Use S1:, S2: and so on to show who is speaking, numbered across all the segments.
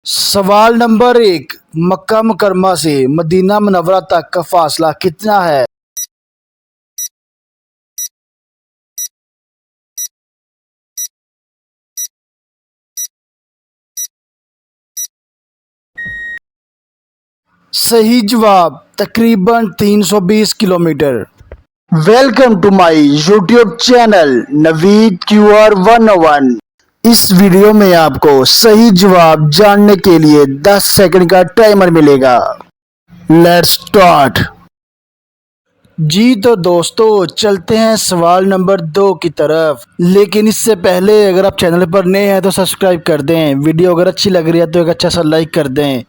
S1: सवाल नंबर 1, मक्का मुकरमा से Medina Munawwara तक का फासला कितना है? सही जवाब तकरीबन 320 kilometre. Welcome to my YouTube channel Naveed QR 101। इस वीडियो में आपको सही जवाब जानने के लिए 10 सेकंड का टाइमर मिलेगा। Let's start. जी तो दोस्तों चलते हैं सवाल नंबर 2 की तरफ, लेकिन इससे पहले अगर आप चैनल पर नए हैं तो सब्सक्राइब कर दें। वीडियो अगर अच्छी लग रही है तो एक अच्छा सा लाइक कर दें।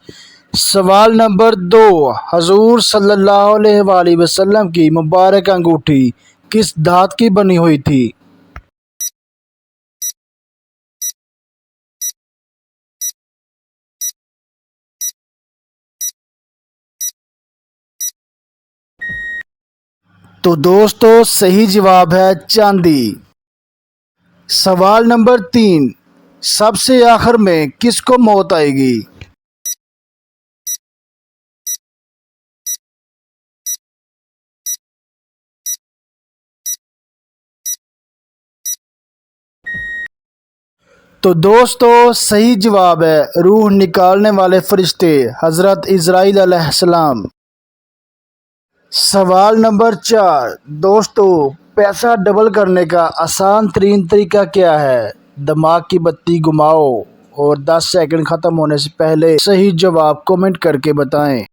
S1: सवाल नंबर 2, हजूर सल्लल्लाहु अलैहि वसल्लम की मुबारक अंगूठी किस धात की बनी हुई थी? तो दोस्तों सही जवाब है चांदी। सवाल नंबर 3, सबसे आखिर में किसको मौत आएगी? तो दोस्तों सही जवाब है रूह निकालने वाले फरिश्ते हजरत इजराइल अलैहिस्सलाम। सवाल नंबर 4, दोस्तों पैसा डबल करने का आसान तरीन तरीका क्या है? दिमाग की बत्ती घुमाओ और 10 सेकंड खत्म होने से पहले सही जवाब कमेंट करके बताएं।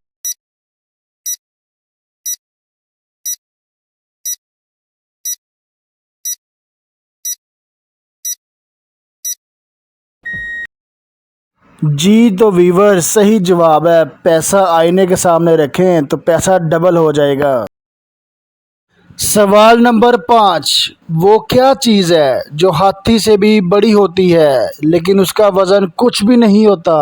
S1: जी तो वीवर सही जवाब है पैसा आईने के सामने रखें तो पैसा डबल हो जाएगा। सवाल नंबर 5, वो क्या चीज़ है जो हाथी से भी बड़ी होती है लेकिन उसका वजन कुछ भी नहीं होता?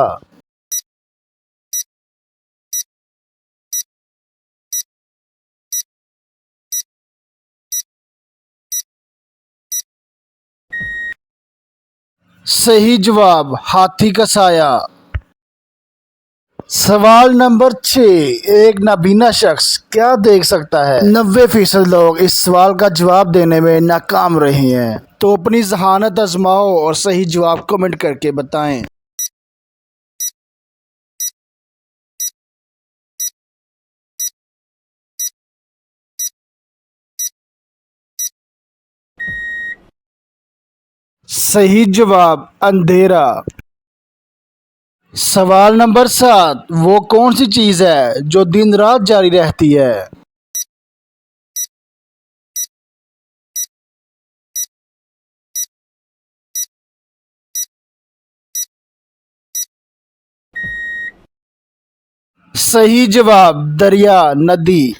S1: सही जवाब हाथी का साया। सवाल नंबर 6, एक नाबीना शख्स क्या देख सकता है? 90% लोग इस सवाल का जवाब देने में नाकाम रहे हैं, तो अपनी जहानत आजमाओ और सही जवाब कमेंट करके बताएं। सही जवाब अंधेरा। सवाल नंबर 7, वो कौन सी चीज़ है जो दिन रात जारी रहती है? सही जवाब दरिया नदी।